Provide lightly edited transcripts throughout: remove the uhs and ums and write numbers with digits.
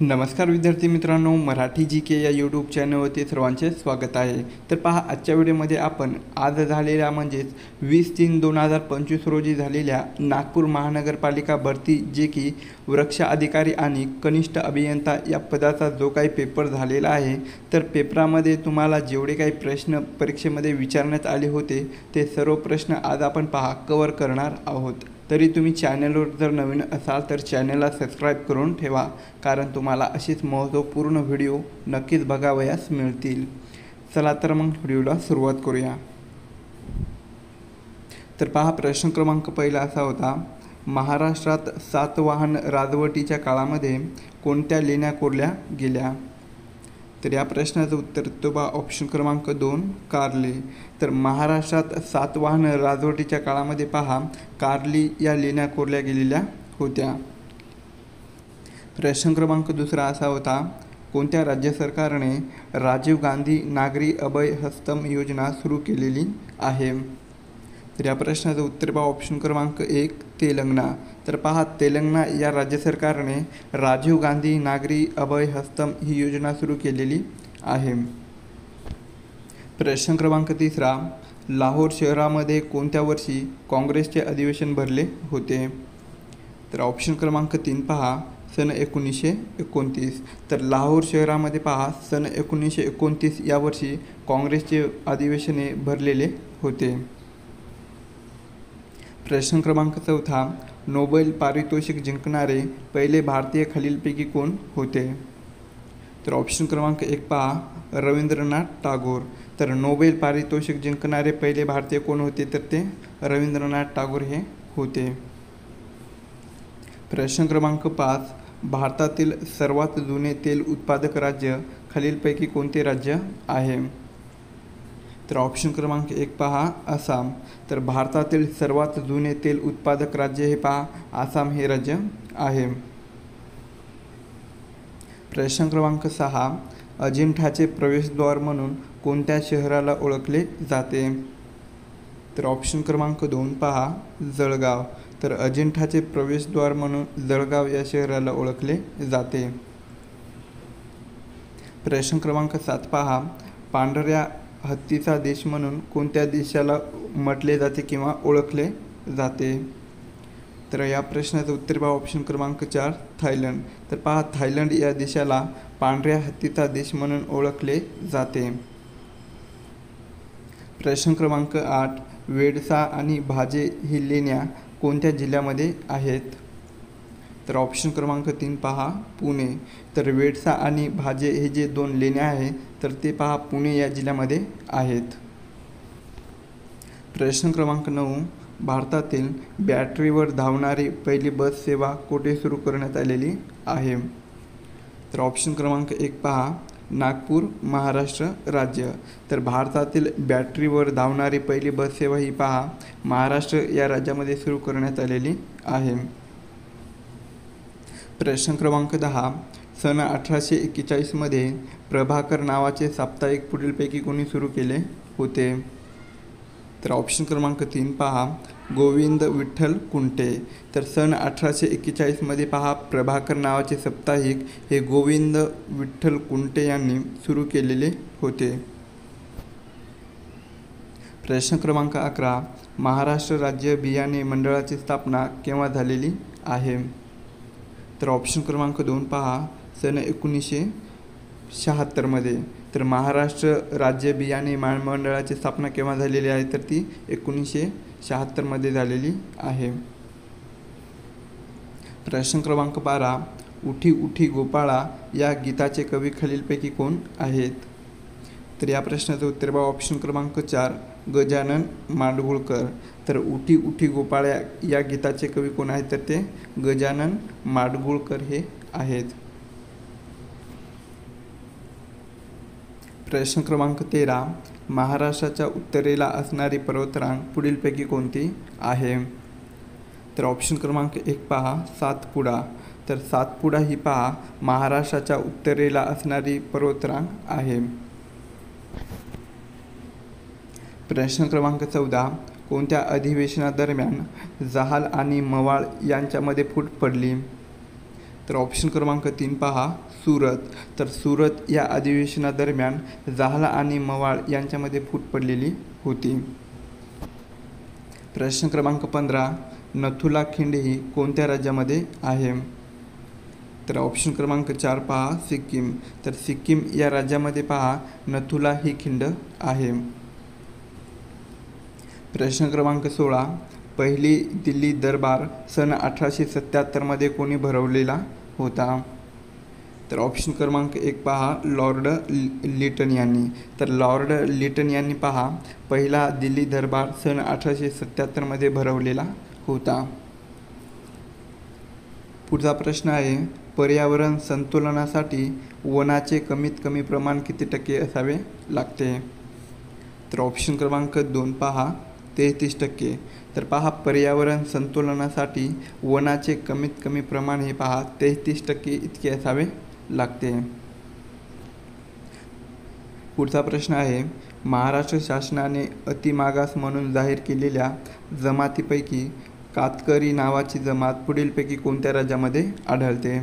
नमस्कार विद्यार्थी मित्रांनो, मराठी जी के या यूट्यूब चॅनलवरती सर्वांचे स्वागत आहे। तर पहा, आजच्या व्हिडिओमध्ये आपण आज झालेल्या म्हणजेच 20/3/2025 रोजी झालेल्या नागपूर महानगरपालिका भरती जे की वृक्ष अधिकारी आणि कनिष्ठ अभियंता या पदाचा जो काही पेपर झालेला आहे, तर पेपरामध्ये तुम्हाला जेवढे काही प्रश्न परीक्षेमध्ये विचारण्यात आले होते ते सर्व प्रश्न आज आपण कव्हर करणार आहोत। तरी तुम्ही चॅनलवर जर नवीन असाल तर चॅनलला सबस्क्राईब करून ठेवा, कारण तुम्हाला अशीच महत्त्वपूर्ण व्हिडिओ नक्कीच बघावयास मिळतील। चला तर मग व्हिडिओला सुरुवात करूया। तर पहा, प्रश्न क्रमांक पहिला असा होता, महाराष्ट्रात सातवाहन राजवटीच्या काळामध्ये कोणत्या लेण्या कोरल्या गेल्या? तर या प्रश्नाचं उत्तर तो बा ऑप्शन क्रमांक 2 कार्ली। तर महाराष्ट्रात सातवाहन राजवटीच्या काळामध्ये पहा कार्ली या लेण्या कोरल्या गेलेल्या होत्या। प्रश्न क्रमांक दुसरा असा होता, कोणत्या राज्य सरकारने राजीव गांधी नागरी अभय हस्तम योजना सुरू केलेली आहे? तर या प्रश्नाचं उत्तर पहा ऑप्शन क्रमांक 1 तेलंगणा। तर पहा, तेलंगणा या राज्य सरकारने राजीव गांधी नागरी अभय हस्तम ही योजना सुरू केलेली आहे। प्रश्न क्रमांक तिसरा, लाहोर शहरामध्ये कोणत्या वर्षी काँग्रेसचे अधिवेशन भरले होते? तर ऑप्शन क्रमांक 3 पहा सन 1929। तर लाहोर शहरामध्ये पहा सन 1929 या वर्षी काँग्रेसचे अधिवेशने भरलेले होते। प्रश्न क्रमांक चौथा, नोबेल पारितोषिक जिंकणारे पहिले भारतीय खालीलपैकी कोण होते? तर ऑप्शन क्रमांक 1 पहा रवींद्रनाथ टागोर। तर नोबेल पारितोषिक जिंकणारे पहिले भारतीय कोण होते? तर ते रवींद्रनाथ टागोर हे होते। प्रश्न क्रमांक 5, भारतातील सर्वात जुने तेल उत्पादक राज्य खालीलपैकी कोणते राज्य आहे? तर ऑप्शन क्रमांक 1 पहा आसाम। तर भारतातील सर्वात जुने तेल उत्पादक राज्य हे पहा आसाम हे राज्य आहे। प्रश्न क्रमांक 6, अजिंठाचे प्रवेशद्वार म्हणून कोणत्या शहराला ओळखले जाते? तर ऑप्शन क्रमांक 2 पहा जळगाव। तर अजिंठाचे प्रवेशद्वार म्हणून जळगाव या शहराला ओळखले जाते। प्रश्न क्रमांक 7 पहा, पांढऱ्या हत्तीचा देश म्हणून कोणत्या देशाला म्हटले जाते किंवा ओळखले जाते? तर या प्रश्नाचं उत्तर पहा ऑप्शन क्रमांक 4 थायलंड। तर पहा, थायलंड या देशाला पांढऱ्या हत्तीचा देश म्हणून ओळखले जाते। प्रश्न क्रमांक 8, वेडसा आणि भाजे ही लेण्या कोणत्या जिल्ह्यामध्ये आहेत? तर ऑप्शन क्रमांक 3 पहा पुणे। तर वेडसा आणि भाजे हे जे 2 लेण्या आहेत तर ते पहा पुणे या जिल्ह्यामध्ये आहेत। प्रश्न क्रमांक 9, भारतातील बॅटरीवर धावणारी पहिली बस सेवा कुठे सुरू करण्यात आलेली आहे? तर ऑप्शन क्रमांक 1 पहा नागपूर महाराष्ट्र राज्य। तर भारतातील बॅटरीवर धावणारी पहिली बस सेवा ही पहा महाराष्ट्र या राज्यामध्ये सुरू करण्यात आलेली आहे। प्रश्न क्रमांक 10, सन 1841 मध्ये प्रभाकर नावाचे साप्ताहिक पुढीलपैकी कोणी सुरू केले होते? तर ऑप्शन क्रमांक 3 पहा गोविंद विठ्ठल कुंटे। तर सन 1841 मध्ये पहा प्रभाकर नावाचे साप्ताहिक हे गोविंद विठ्ठल कुंटे यांनी सुरू केलेले होते। प्रश्न क्रमांक 11, महाराष्ट्र राज्य बियाणे मंडळाची स्थापना केव्हा झालेली आहे? तर ऑप्शन क्रमांक 2 पहा सन 1976 मध्ये। तर महाराष्ट्र राज्य बियाणे मंडळाची स्थापना केव्हा झालेली आहे? तर ती 1976 मध्ये झालेली आहे। प्रश्न क्रमांक 12, उठी उठी गोपाळा या गीताचे कवी खालीलपैकी कोण आहेत? तर या प्रश्नाचं उत्तर बघा ऑप्शन क्रमांक 4 गजानन माडगूळकर। तर उठी उठी गोपाळा या गीताचे कवी कोण आहेत? तर ते गजानन माडगूळकर हे आहेत। प्रश्न क्रमांक 13, महाराष्ट्राच्या उत्तरेला असणारी पर्वतरांग पुढीलपैकी कोणती आहे? तर ऑप्शन क्रमांक 1 पहा सातपुडा। तर सातपुडा ही पहा महाराष्ट्राच्या उत्तरेला असणारी पर्वतरांग आहे। प्रश्न क्रमांक 14, कोणत्या अधिवेशनादरम्यान जहाल आणि मवाळ यांच्यामध्ये फूट पडली? तर ऑप्शन क्रमांक 3 पहा सुरत. तर सुरत या अधिवेशनादरम्यान जहाल आणि मवाळ यांच्यामध्ये फूट पडलेली होती. प्रश्न क्रमांक 15 नथुला खिंड ही कोणत्या राज्यामध्ये आहे? तर ऑप्शन क्रमांक 4 पहा सिक्कीम. तर सिक्कीम या राज्यामध्ये पहा नथुला ही खिंड आहे. प्रश्न क्रमांक 16 पहिली दिल्ली दरबार सन 1877 मध्ये कोणी भरवलेला होता? तर ऑप्शन क्रमांक 1 पहा लॉर्ड लिटन यांनी. तर लॉर्ड लिटन यांनी पहा पहिला दिल्ली दरबार सन 1877 मध्ये भरवलेला होता. पुढचा प्रश्न आहे पर्यावरण संतुलनासाठी वनाचे कमीत कमी प्रमाण किती टक्के असावे लागते? तर ऑप्शन क्रमांक 2 पहा 33%. तर पहा पर्यावरण संतुलनासाठी वनाचे कमीत कमी प्रमाण हे पहा 33% इतके असावे लागते. पुढचा प्रश्न आहे महाराष्ट्र शासनाने अतिमागास म्हणून जाहीर केलेल्या जमातीपैकी कातकरी नावाची जमात पुढीलपैकी कोणत्या राज्यामध्ये आढळते?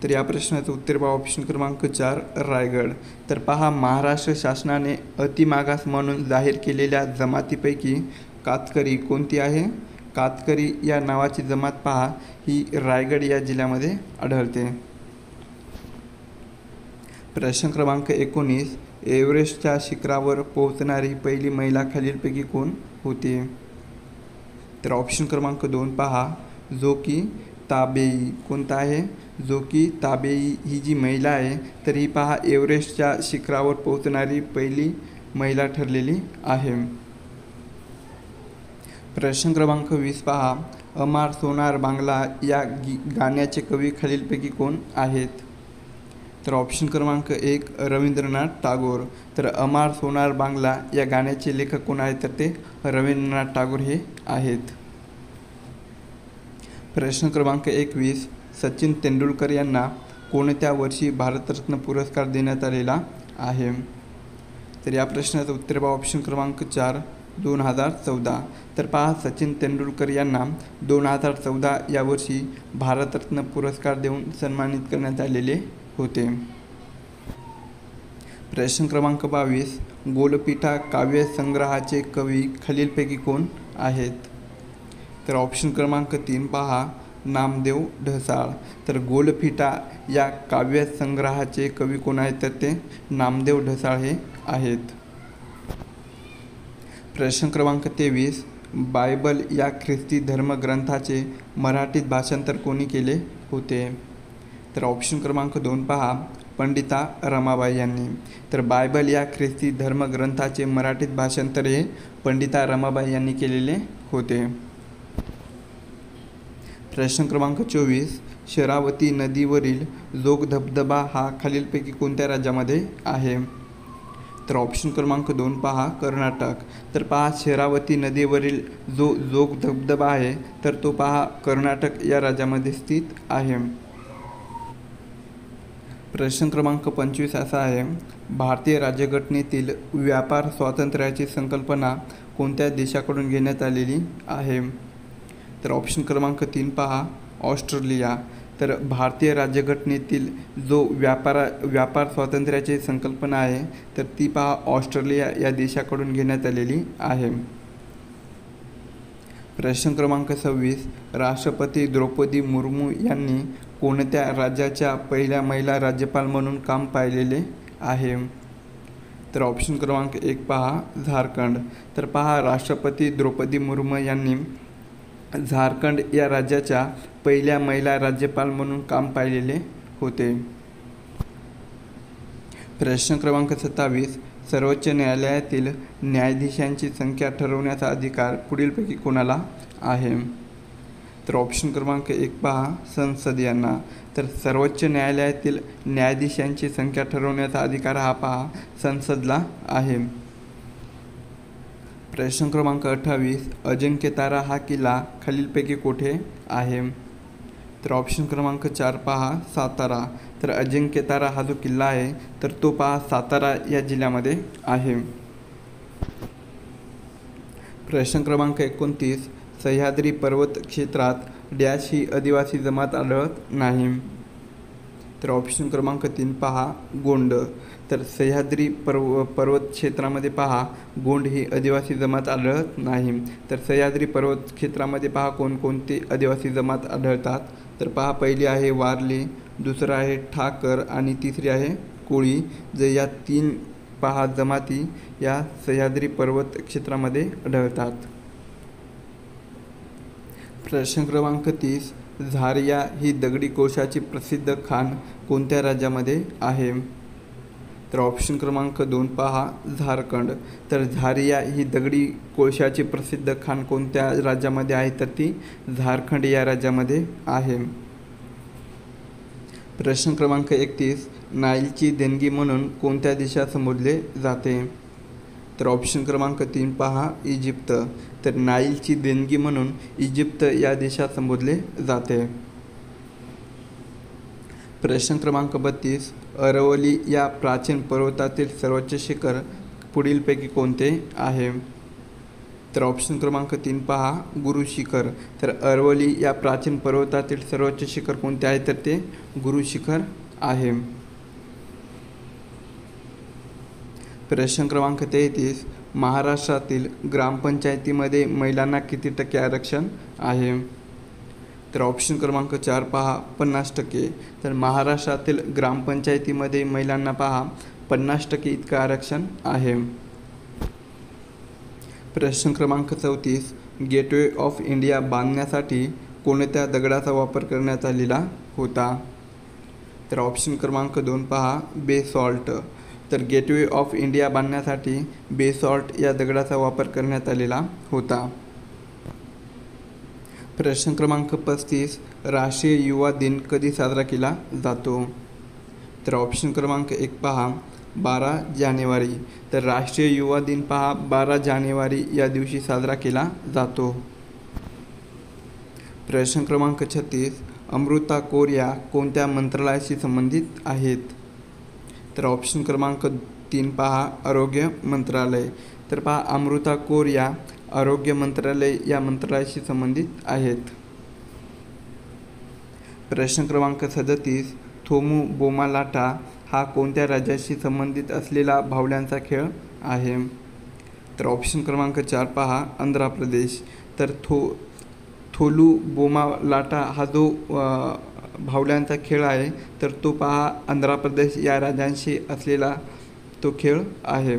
तर या प्रश्नाचं उत्तर पहा ऑप्शन क्रमांक 4 रायगड. तर पहा महाराष्ट्र शासनाने अतिमागास म्हणून जाहीर केलेल्या जमातीपैकी कातकरी कोणती आहे? कातकरी या नावाची जमात पहा ही रायगड या जिल्ह्यामध्ये आढळते. प्रश्न क्रमांक 19 एव्हरेस्टच्या शिखरावर पोहोचणारी पहिली महिला खालीलपैकी कोण होती? तर ऑप्शन क्रमांक 2 पहा जोकी ताबेई. कोणता आहे? जोकी ताबेई ही जी महिला आहे तर ही पहा एव्हरेस्टच्या शिखरावर पोहोचणारी पहिली महिला ठरलेली आहे. प्रश्न क्रमांक 20 पहा अमार सोनार बांगला या गाण्याचे कवी खालीलपैकी कोण आहेत? तर ऑप्शन क्रमांक 1 रवींद्रनाथ टागोर. तर अमार सोनार बांगला या गाण्याचे लेखक कोण आहेत? तर ते रवींद्रनाथ टागोर हे आहेत. प्रश्न क्रमांक 21 सचिन तेंडुलकर यांना कोणत्या वर्षी भारतरत्न पुरस्कार देण्यात आलेला आहे? तर या प्रश्नाचं उत्तर पहा ऑप्शन क्रमांक 4 2014. तर पहा सचिन तेंडुलकर यांना 2014 या वर्षी भारतरत्न पुरस्कार देऊन सन्मानित करण्यात आलेले होते. प्रश्न क्रमांक 22 गोलपीठा काव्यसंग्रहाचे कवी खालीलपैकी कोण आहेत? तर ऑप्शन क्रमांक 3 पहा नामदेव ढसाळ. तर गोलपीठा या काव्यसंग्रहाचे कवी कोण आहेत? तर ते नामदेव ढसाळ हे आहेत. प्रश्न क्रमांक 23 बायबल या ख्रिस्ती धर्मग्रंथाचे मराठीत भाषांतर कोणी केले होते? तर ऑप्शन क्रमांक 2 पहा पंडिता रमाबाई यांनी. तर बायबल या ख्रिस्ती धर्मग्रंथाचे मराठीत भाषांतर हे पंडिता रमाबाई यांनी केलेले होते. प्रश्न क्रमांक 24 शरावती नदीवरील जोग धबधबा हा खालीलपैकी कोणत्या राज्यामध्ये आहे? तर ऑप्शन क्रमांक 2 पहा कर्नाटक. तर पहा शरावती नदीवरील जो जोग धबधबा आहे तर तो पहा कर्नाटक या राज्यामध्ये स्थित आहे. प्रश्न क्रमांक 25 असा आहे भारतीय राज्यघटनेतील व्यापार स्वातंत्र्याची संकल्पना कोणत्या देशाकडून घेण्यात आलेली आहे? तर ऑप्शन क्रमांक 3 पहा ऑस्ट्रेलिया. तर भारतीय राज्यघटनेतील जो व्यापार स्वातंत्र्याची संकल्पना आहे तर ती पहा ऑस्ट्रेलिया या देशाकडून घेण्यात आलेली आहे. प्रश्न क्रमांक 26 राष्ट्रपती द्रौपदी मुर्मू यांनी कोणत्या राज्याच्या पहिल्या महिला राज्यपाल म्हणून काम पाहिलेले आहे? तर ऑप्शन क्रमांक 1 पहा झारखंड. तर पहा राष्ट्रपती द्रौपदी मुर्मू यांनी झारखंड या राज्याच्या पहिल्या महिला राज्यपाल म्हणून काम पाहिलेले होते. प्रश्न क्रमांक 27 सर्वोच्च न्यायालयातील न्यायाधीशांची संख्या ठरवण्याचा अधिकार पुढीलपैकी कोणाला आहे? तर ऑप्शन क्रमांक 1 पहा संसद यांना. तर सर्वोच्च न्यायालयातील न्यायाधीशांची संख्या ठरवण्याचा अधिकार हा पहा संसदला आहे. प्रश्न क्रमांक 28 अजिंक्यतारा हा किल्ला खालीलपैकी कोठे आहे? तर ऑप्शन क्रमांक 4 पहा सातारा. तर अजिंक्यतारा हा जो किल्ला आहे तर तो पहा सातारा या जिल्ह्यामध्ये आहे. प्रश्न क्रमांक 29 सह्याद्री पर्वत क्षेत्रात डॅश ही आदिवासी जमात आढळत नाही. तर ऑप्शन क्रमांक 3 पहा गोंड. तर सह्याद्री पर्वत क्षेत्रामध्ये पहा गोंड ही आदिवासी जमात आढळत नाही. तर सह्याद्री पर्वत क्षेत्रामध्ये पहा कोणकोणते आदिवासी जमात आढळतात. तर पहा पहिली आहे वारली, दुसरं आहे ठाकर आणि तिसरी आहे कोळी. जे या 3 पहा जमाती या सह्याद्री पर्वत क्षेत्रामध्ये आढळतात. प्रश्न क्रमांक 30 झारिया ही दगडी कोळशाची प्रसिद्ध खाण कोणत्या राज्यामध्ये आहे. तर ऑप्शन क्रमांक 2 पहा झारखंड. तर झारिया ही दगडी कोळशाची प्रसिद्ध खाण कोणत्या राज्यामध्ये आहे. तर ती झारखंड या राज्यामध्ये आहे. प्रश्न क्रमांक 31 नाईलची देणगी म्हणून कोणत्या देशात संबोधले जाते. तर ऑप्शन क्रमांक 3 पहा इजिप्त. तर नाईलची देणगी म्हणून इजिप्त या देशात संबोधले जाते. प्रश्न क्रमांक 32 अरवली या प्राचीन पर्वतातील सर्वोच्च शिखर पुढीलपैकी कोणते आहे. तर ऑप्शन क्रमांक 3 पहा गुरु शिखर. तर अरवली या प्राचीन पर्वतातील सर्वोच्च शिखर कोणते आहे. तर ते गुरु शिखर आहे. प्रश्न क्रमांक 33 महाराष्ट्रातील ग्रामपंचायतीमध्ये महिलांना किती टक्के आरक्षण आहे. तर ऑप्शन क्रमांक 4 पहा 50%. तर महाराष्ट्रातील ग्रामपंचायतीमध्ये महिलांना पहा 50% इतकं आरक्षण आहे. प्रश्न क्रमांक 34 गेटवे ऑफ इंडिया बांधण्यासाठी कोणत्या दगडाचा वापर करण्यात आलेला होता. तर ऑप्शन क्रमांक 2 पहा बेसॉल्ट. तर गेटवे ऑफ इंडिया बांधण्यासाठी बेसॉल्ट या दगडाचा वापर करण्यात आलेला होता. प्रश्न क्रमांक 35 राष्ट्रीय युवा दिन कधी साजरा केला जातो. तर ऑप्शन क्रमांक 1 पहा 12 जानेवारी. तर राष्ट्रीय युवा दिन पहा 12 जानेवारी या दिवशी साजरा केला जातो. प्रश्न क्रमांक 36 अमृता कौर या कोणत्या मंत्रालयाशी संबंधित आहेत. तर ऑप्शन क्रमांक 3 पहा आरोग्य मंत्रालय. तर पहा अमृता कौर या आरोग्य मंत्रालय या मंत्रालयाशी संबंधित आहेत. प्रश्न क्रमांक 37 थोमू बोमालाटा हा कोणत्या राज्याशी संबंधित असलेला भावड्यांचा खेळ आहे. तर ऑप्शन क्रमांक 4 पहा आंध्र प्रदेश. तर थोलू बोमालाटा हा जो भावड्यांचा खेळ आहे तर तो पहा आंध्र प्रदेश या राज्यांशी असलेला तो खेळ आहे.